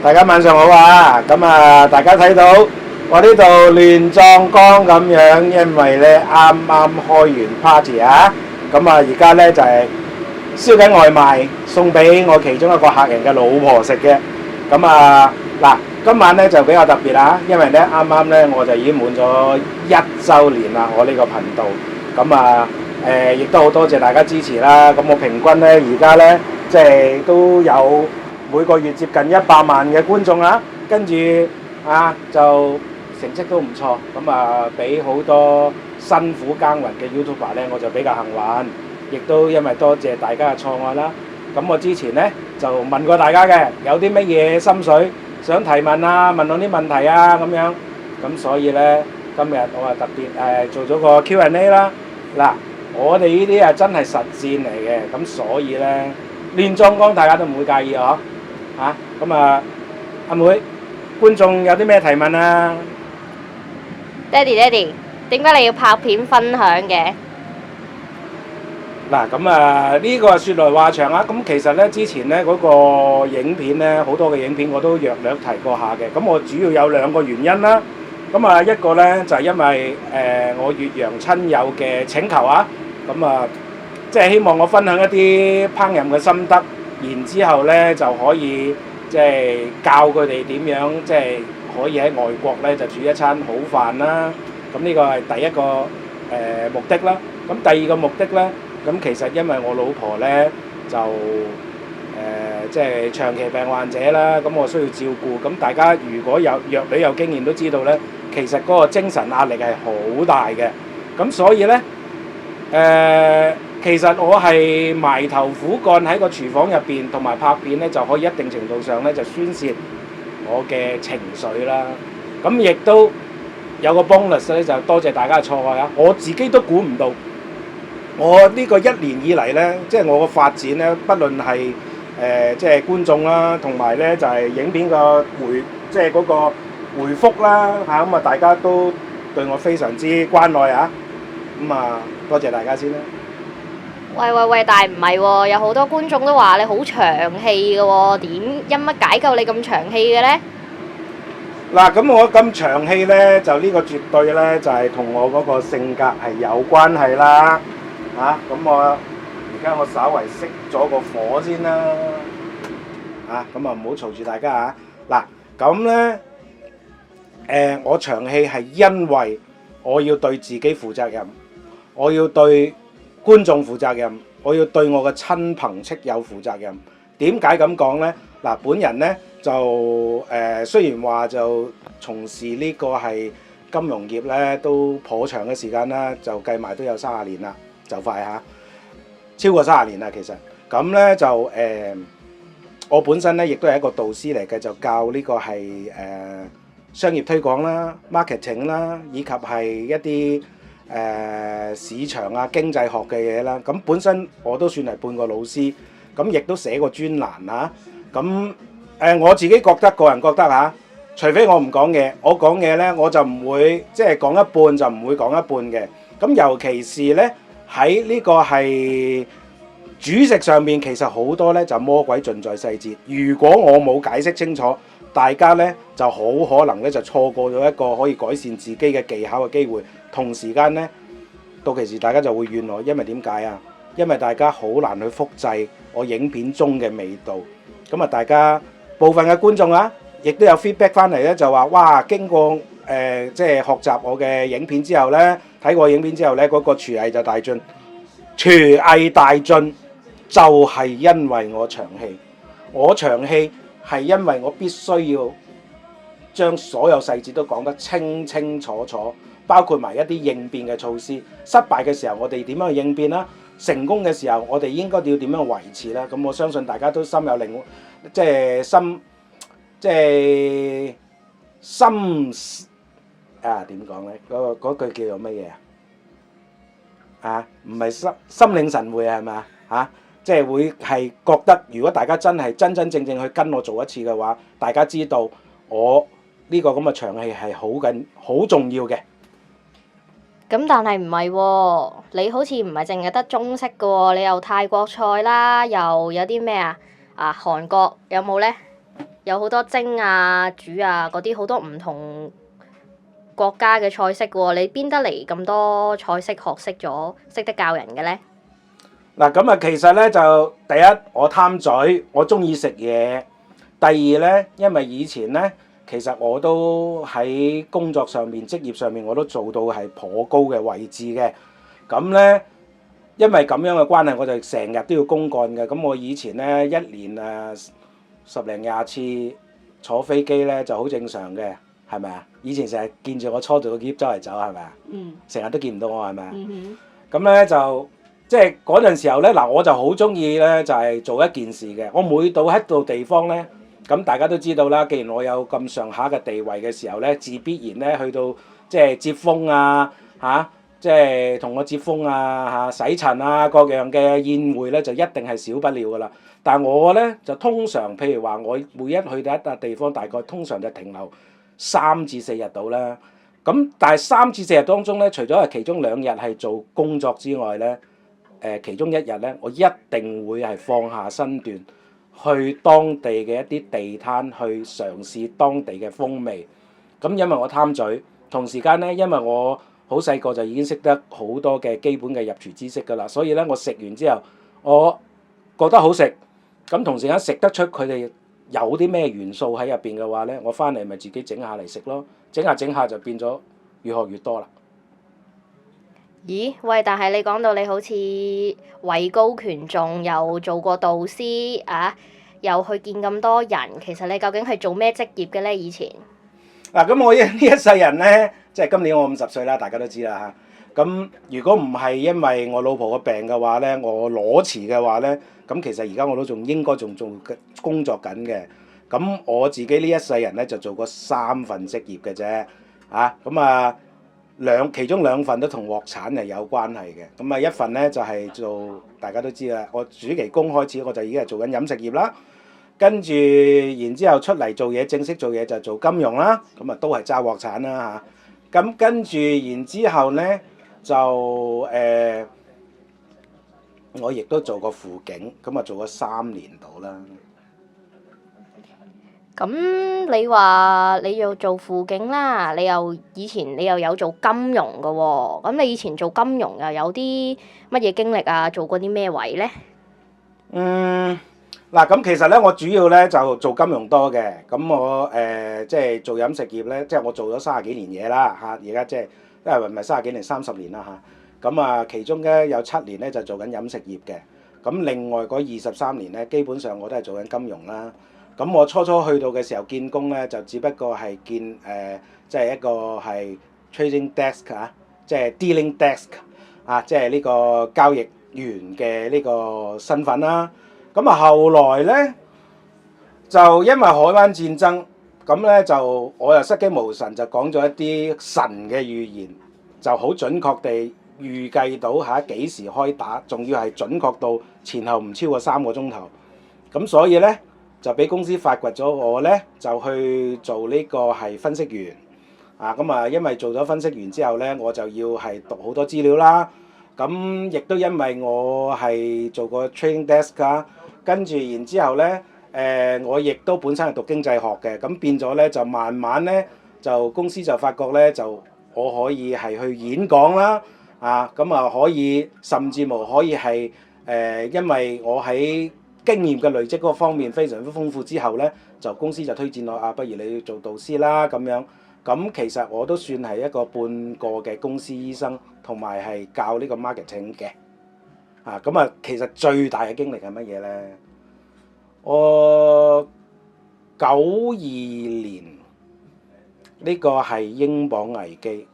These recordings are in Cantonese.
大家晚上好啊！咁啊，大家睇到我呢度亂撞光咁樣，因為呢啱啱開完 party 啊！咁啊，而家呢就係燒緊外賣，送俾我其中一個客人嘅老婆食嘅。咁啊，嗱，今晚呢就比較特別啦，因為呢啱啱呢我就已經滿咗1週年啦，我呢個頻道。咁啊，亦都好多謝大家支持啦。咁我平均呢而家呢即係都有每個月接近100萬嘅觀眾啦，跟住啊就成績都唔錯，咁啊俾好多辛苦耕耘嘅 YouTuber 咧，我就比較幸運，亦都因為多謝大家嘅錯愛啦。咁我之前咧就問過大家嘅，有啲乜嘢心水想提問啊，問我啲問題啊咁樣，咁所以咧今日我啊特別做咗個 Q&A 啦。嗱，我哋呢啲啊真係實戰嚟嘅，咁所以咧亂撞光大家都唔會介意啊。嚇，咁啊，阿妹，觀眾有啲咩提問啊？爹哋，點解你要拍片分享嘅？嗱，咁啊，呢個説來話長啊。咁其實咧，之前咧嗰個影片咧，好多嘅影片我都略略提過下嘅。咁我主要有2個原因啦。咁啊，一個咧就係因為我越洋親友嘅請求啊。咁啊，即係希望我分享一啲烹飪嘅心得。然之後咧就可以即係教佢哋點樣即係可以喺外國咧就煮一餐好飯啦。咁呢個係第一個目的啦。咁第二個目的咧，咁其實因為我老婆咧就即係長期病患者啦，咁我需要照顧。咁大家如果有藥女有經驗都知道咧，其實嗰個精神壓力係好大嘅。咁所以咧其實我係埋頭苦幹喺個廚房入邊，同埋拍片咧，就可以一定程度上咧就宣泄我嘅情緒啦。咁亦都有個 bonus 咧，就多謝大家嘅錯愛啊！我自己都估唔到，我呢個1年以嚟咧，即係我個發展咧，不論係即係觀眾啦，同埋咧就係影片個即係嗰個回覆啦嚇，咁啊大家都對我非常之關愛啊！咁啊，多謝大家先啦。喂，但係唔係喎？有好多觀眾都話你好長氣嘅喎，因乜解救你咁長氣嘅呢？嗱，咁我咁長氣呢，就呢個絕對呢，就係同我嗰個性格係有關係啦。咁而家我稍為熄咗個火先啦。咁啊唔好嘈住大家啊。嗱，咁呢，我長氣係因為我要對自己負責任，我要對觀眾負責任，我要對我嘅親朋戚友負責任。點解咁講呢？嗱，本人呢就雖然話就從事呢個係金融業呢都頗長嘅時間啦，就計埋都有30年啦，就快嚇，超過30年啦其實。咁呢就我本身呢亦都係一個導師嚟嘅，就教呢個係商業推廣啦、marketing 啦，以及係一啲市場啊、經濟學嘅嘢啦。咁本身我都算係半個老師，咁亦都寫過專欄啊。咁我自己個人覺得嚇，除非我唔講嘢，我講嘢呢我就唔會即係講一半就唔會講一半嘅。咁尤其是呢喺呢個係煮食上面，其實好多呢就魔鬼盡在細節。如果我冇解釋清楚，大家呢就好可能呢就錯過咗一個可以改善自己嘅技巧嘅機會。同時間呢，到其時大家就會怨我，因為點解啊？因為大家好難去複製我影片中嘅味道。咁啊，大家部分嘅觀眾啊，亦都有 feedback 翻嚟咧，就話哇，經過即係學習我嘅影片之後咧，睇過影片之後咧，嗰個廚藝就大進。廚藝大進就係因為我長氣，我長氣係因為我必須要將所有細節都講得清清楚楚，包括埋一啲應變嘅措施。失敗嘅時候，我哋點樣去應變啦？成功嘅時候，我哋應該要點樣維持啦？咁我相信大家都心有靈，即係心點講咧？嗰句叫做乜嘢啊？唔係心領神會係咪啊？即係會係覺得，如果大家真係真真正正去跟我做一次嘅話，大家知道我呢個咁嘅長氣係好重要嘅。咁但係唔係喎？你好似唔係淨係得中式嘅喎，你又泰國菜啦，又有啲咩啊？韓國有冇呢？有好多蒸啊、煮啊嗰啲好多唔同國家嘅菜式喎。你邊得嚟咁多菜式學識咗，識得教人嘅呢？嗱，咁啊，其實咧就第一我貪嘴，我中意食嘢。第二咧，因為以前咧，其實我都喺工作上面、職業上面我都做到係頗高嘅位置嘅。咁咧，因為咁樣嘅關係，我就成日都要公幹嘅。咁我以前咧一年10零20次坐飛機咧就好正常嘅，係咪啊？以前成日見住我搓住個篋周嚟走，係咪啊？成日都見唔到我，係咪啊？咁咧就即係嗰陣時候咧，嗱我就好中意咧，就係做一件事嘅。我每到一度地方咧，咁大家都知道啦。既然我有咁上下嘅地位嘅時候咧，自必然咧去到即係接風啊嚇，即係同我接風啊嚇、洗塵啊各樣嘅宴會咧，就一定係少不了噶啦。但係我咧就通常譬如話，我每一去到一笪地方，大概通常就停留3至4日到啦。咁但係3至4日當中咧，除咗係其中2日係做工作之外咧，其中1日咧，我一定會係放下身段去當地嘅一啲地攤去嘗試當地嘅風味。咁因為我貪嘴，同時間咧，因為我好細個就已經識得好多嘅基本嘅入廚知識㗎啦，所以咧我食完之後，我覺得好食，咁同時間食得出佢哋有啲咩元素喺入邊嘅話咧，我翻嚟咪自己整下嚟食咯，整下就變咗越學越多啦。咦？喂！但係你講到你好似位高權重，又做過導師啊，又去見咁多人，其實你究竟係做咩職業嘅呢？以前嗱，咁我呢一世人咧，即係今年我50歲啦，大家都知啦嚇。咁如果唔係因為我老婆個病嘅話咧，我裸辭嘅話咧，咁其實而家我都應該仲做工作緊嘅。咁我自己呢一世人咧就做過3份職業嘅啫，咁啊其中2份都同鑊鏟係有關係嘅。咁啊一份咧就係做大家都知啦，我暑期工開始我就已經係做緊飲食業啦。跟住然之後出嚟做嘢，正式做嘢就做金融啦。咁啊都係揸鑊鏟啦嚇。咁跟住然之後咧就我亦都做過輔警，咁啊做咗3年度啦。咁你話你要做輔警啦，以前你又有做金融嘅喎。咁你以前做金融又有啲乜嘢經歷啊？做過啲咩位呢？嗱，咁其實咧，我主要咧就做金融多嘅。咁我即係做飲食業咧，即係我做咗30幾年嘢啦嚇。而家即係因為唔係30幾年，30年啦嚇。咁啊，其中咧有7年咧就做緊飲食業嘅。咁另外嗰23年咧，基本上我都係做緊金融啦。咁我初去到嘅時候見工咧，就只不過係見即係一個係 trading desk 即係 dealing desk 即係呢個交易員嘅呢個身份啦。咁啊，後來咧就因為海灣戰爭，咁咧就我又失驚無神，就講咗一啲神嘅預言，就好準確地預計到幾時開打，仲要係準確到前後唔超過3個鐘頭。咁所以咧就俾公司發掘咗我咧，就去做呢個係分析員。咁啊，因為做咗分析員之後咧，我就要係讀好多資料啦。咁亦都因為我係做過 trading desk 跟住然之後咧，我亦都本身係讀經濟學嘅，咁變咗咧就慢慢咧就公司就發覺咧就我可以係去演講啦，咁啊可以甚至乎可以係因為我喺經驗嘅累積嗰個方面非常之豐富之後咧，就公司就推薦我不如你做導師啦咁樣。咁其實我都算係一個半個嘅公司醫生，同埋係教呢個 marketing 嘅。咁啊，其實最大嘅經歷係乜嘢咧？我92年呢個係英鎊危機，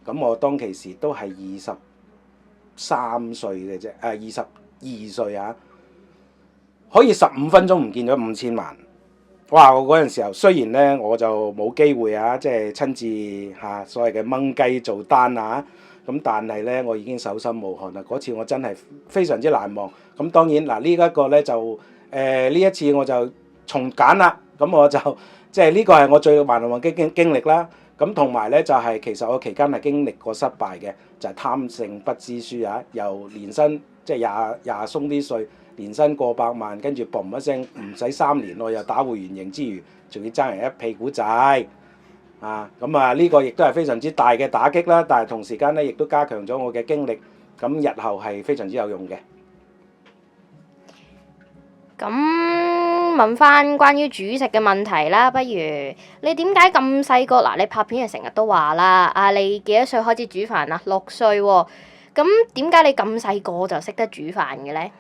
咁我當其時都係23歲嘅啫，22歲可以15分鐘唔見咗5000萬。哇！我嗰陣時候雖然咧我就冇機會即係親自所謂嘅掹雞做單咁但係咧我已經手心無汗啦。嗰次我真係非常之難忘。咁當然嗱呢一個咧就呢一次我就重揀啦。咁我就即係呢個係我最難忘嘅經歷啦。咁同埋咧就係其實我期間係經歷過失敗嘅，就係貪勝不知輸由年薪即係廿鬆啲歲，年薪過百萬，跟住嘣一聲唔使3年內又打回原形之餘，仲要爭人一屁股債啊！咁啊呢個亦都係非常之大嘅打擊啦，但係同時間咧亦都加強咗我嘅經歷，咁日後係非常之有用嘅。咁問翻關於煮食嘅問題啦，不如你點解咁細個？嗱，你拍片係成日都話啦，你幾多歲開始煮飯啊？6歲喎。咁點解你咁細個就識得煮飯嘅咧？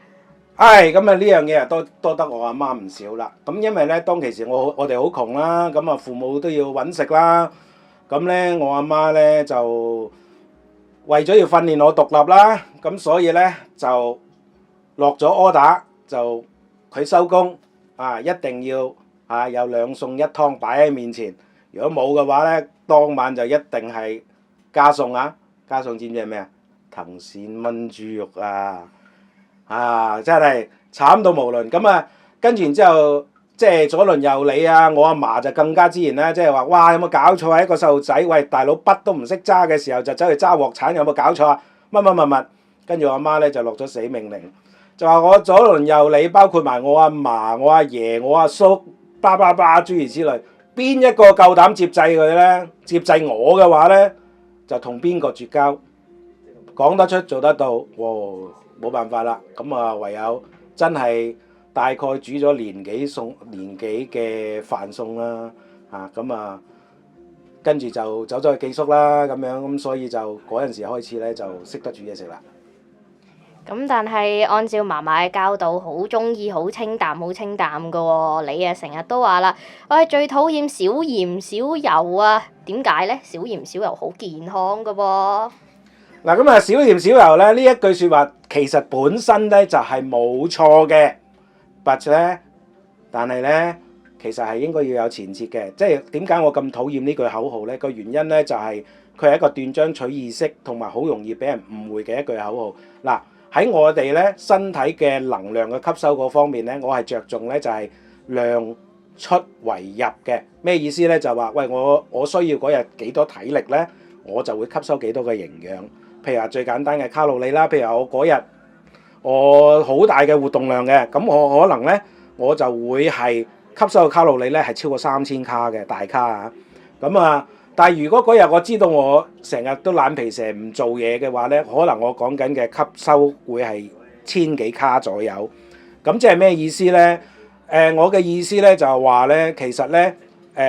咁啊呢樣嘢啊多得我阿媽唔少啦。咁因為咧當其時我哋好窮啦，咁啊父母都要揾食啦。咁咧我阿媽咧就為咗要訓練我獨立啦，咁所以咧就落咗 order 就佢收工一定要有2餸1湯擺喺面前。如果冇嘅話咧，當晚就一定係加餸啊！加餸知唔知係咩啊？藤鱔炆豬肉真係慘到無倫咁啊！跟住然之後，即係左鄰右里我阿嫲就更加自然啦，即係話：哇，有冇搞錯啊？一個細路仔，喂，大佬筆都唔識揸嘅時候就走去揸鑊鏟，有冇搞錯啊？乜，跟住我阿媽咧就落咗死命令，就話我左鄰右里，包括埋我阿嫲、我阿爺、我阿叔，叭叭叭諸如此類，邊一個夠膽接濟佢咧？接濟我嘅話咧，就同邊個絕交。講得出做得到，冇辦法啦。咁啊，唯有真係大概煮咗年幾嘅飯餸啦。咁啊，跟住就走咗去寄宿啦。咁樣咁，所以就嗰陣時開始咧，就識得煮嘢食啦。咁但係按照嫲嫲嘅教導，好中意好清淡㗎喎。你啊成日都話啦，我係最討厭少鹽少油啊。點解咧？少鹽少油好健康㗎喎。嗱，咁啊，少鹽少油咧呢一句説話其實本身咧就係冇錯嘅但係咧其實係應該要有前設嘅。即係點解我咁討厭呢句口號咧？個原因咧就係佢係一個斷章取義式同埋好容易俾人誤會嘅一句口號。嗱，喺我哋咧身體嘅能量嘅吸收嗰方面咧，我係着重咧就係量出為入嘅。咩意思咧？就話喂，我需要嗰日幾多體力咧，我就會吸收幾多嘅營養。譬如話最簡單嘅卡路里啦，譬如我嗰日我好大嘅活動量嘅，咁我可能咧我就會係吸收嘅卡路里咧係超過3000卡嘅大卡啊。咁啊，但係如果嗰日我知道我成日都懶皮蛇唔做嘢嘅話咧，可能我講緊嘅吸收會係1000幾卡左右。咁即係咩意思咧？我嘅意思咧就係話咧，其實咧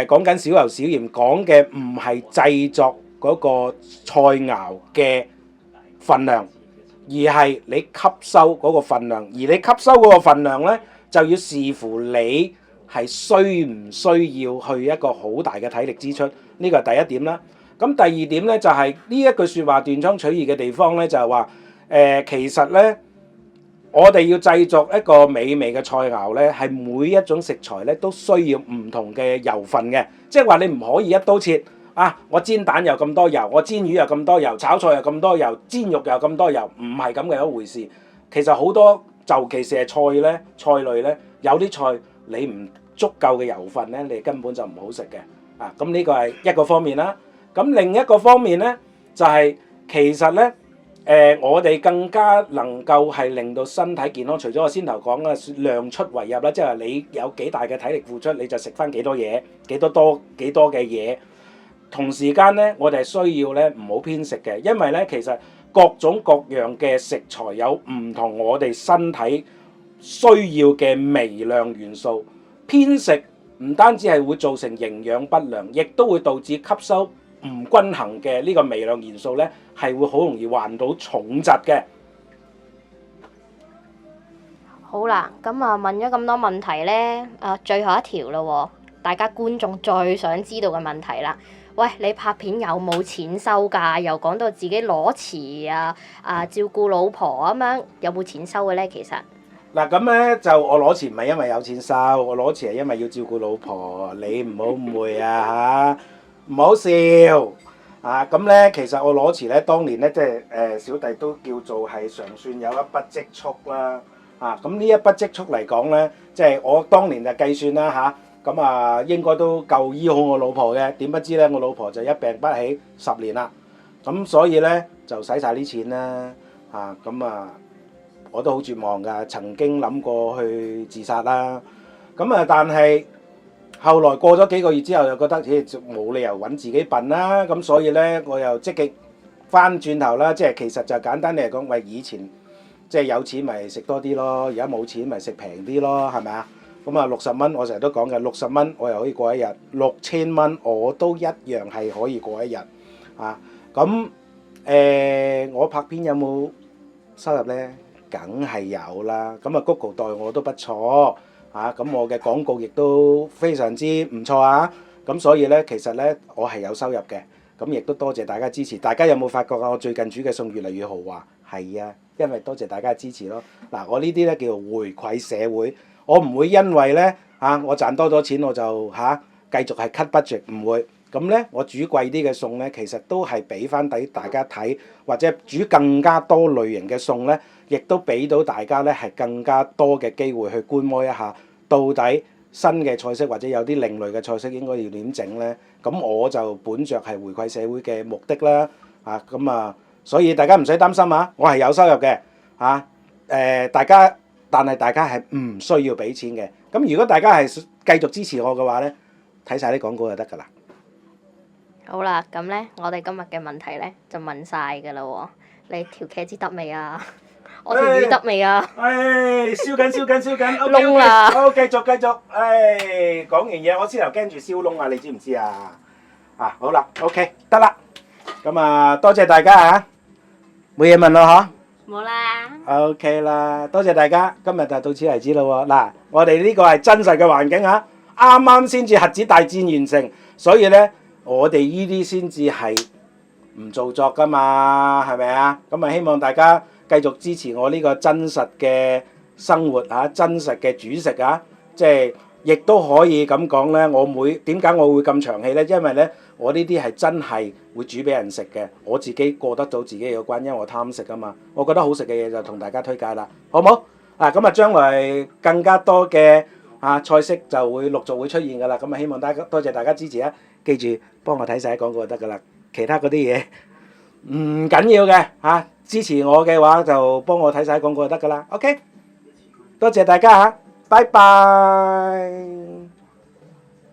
講緊少油少鹽，講嘅唔係製作嗰個菜肴嘅份量，而係你吸收嗰個份量，而你吸收嗰個份量咧，就要視乎你係需唔需要去一個好大嘅體力支出，呢個係第一點啦。咁第二點咧就係呢一句説話斷章取義嘅地方咧，就係話其實咧，我哋要製作一個美味嘅菜肴咧，係每一種食材咧都需要唔同嘅油分嘅，即係話你唔可以一刀切。我煎蛋又咁多油，我煎魚又咁多油，炒菜又咁多油，煎肉又咁多油，唔係咁嘅一回事。其實好多，尤其是係菜類咧，有啲菜你唔足夠嘅油分咧，你根本就唔好食嘅。咁呢個係一個方面啦。咁另一個方面咧，就係其實咧，我哋更加能夠係令到身體健康。除咗我先頭講嘅量出為入啦，即係你有幾大嘅體力付出，你就食翻幾多嘢，幾多嘅嘢。同時間咧，我哋係需要咧唔好偏食嘅，因為咧其實各種各樣嘅食材有唔同我哋身體需要嘅微量元素，偏食唔單止係會造成營養不良，亦都會導致吸收唔均衡嘅呢個微量元素咧，係會好容易患到重疾嘅。好啦，咁問咗咁多問題咧，最後一條咯喎，大家觀眾最想知道嘅問題啦。喂，你拍片有冇錢收㗎？又講到自己攞辭照顧老婆咁樣，有冇錢收嘅咧？其實嗱，咁咧就我攞辭唔係因為有錢收，我攞辭係因為要照顧老婆。你唔好誤會唔好笑咁咧，其實我攞辭咧，當年咧即係小弟都叫做係尚算有一筆積蓄啦。咁呢一筆積蓄嚟講咧，即係我當年就計算啦咁應該都夠醫好我老婆嘅。點不知咧，我老婆就一病不起10年啦。咁所以咧就使晒啲錢啦。我都好絕望㗎，曾經諗過去自殺啦。咁啊，但係後來過咗幾個月之後，又覺得冇理由揾自己笨啦。咁所以呢，我又積極翻轉頭啦。即係其實就簡單嚟講，喂，以前即係有錢咪食多啲咯，而家冇錢咪食平啲咯，係咪啊？咁啊，60蚊我成日都講嘅，60蚊我又可以過一日，6000蚊我都一樣係可以過一日啊。咁我拍片有冇收入呢？梗係有啦。咁啊，Google 代我都不錯啊。咁我嘅廣告亦都非常之唔錯啊。咁所以呢，其實呢，我係有收入嘅。咁亦都多謝大家支持。大家有冇發覺啊？我最近煮嘅餸越嚟越豪華。係啊，因為多謝大家嘅支持咯。嗱，我呢啲呢叫做回饋社會。我唔會因為呢，我賺多咗錢我就繼續係 cut budget，唔會。咁呢，我煮貴啲嘅餸呢，其實都係俾翻俾大家睇，或者煮更加多類型嘅餸呢，亦都俾到大家呢係更加多嘅機會去觀摩一下，到底新嘅菜式或者有啲另類嘅菜式應該要點整呢？咁我就本着係回饋社會嘅目的啦，所以大家唔使擔心啊，我係有收入嘅但係大家係唔需要俾錢嘅。咁如果大家係繼續支持我嘅話呢，睇晒啲廣告就得㗎啦。好啦，咁呢，我哋今日嘅問題呢就問晒㗎啦喎。你條茄子得未啊？我條魚得未啊？燒緊燶啦！好，繼續。講完嘢，我先頭驚住燒燶啊，你知唔知啊？好啦 ，OK， 得啦。咁啊，多謝大家嚇，冇嘢問咯嗬？冇啦。OK 啦，多謝大家，今日就到此為止啦喎。嗱，我哋呢個係真實嘅環境嚇，啱啱先至核子大戰完成，所以呢，我哋呢啲先至係唔做作噶嘛，係咪啊？咁啊，希望大家繼續支持我呢個真實嘅生活真實嘅煮食即係亦都可以咁講呢。點解我會咁長氣呢？因為呢，我呢啲係真係會煮俾人食嘅，我自己過得到自己嘅關，因為我貪食啊嘛。我覺得好食嘅嘢就同大家推介啦，好唔好？咁啊，將來更加多嘅菜式就會陸續會出現噶啦。咁啊，希望多謝大家支持啊！記住幫我睇晒廣告就得噶啦，其他嗰啲嘢唔緊要嘅支持我嘅話就幫我睇晒廣告就得噶啦。OK， 多謝大家拜拜。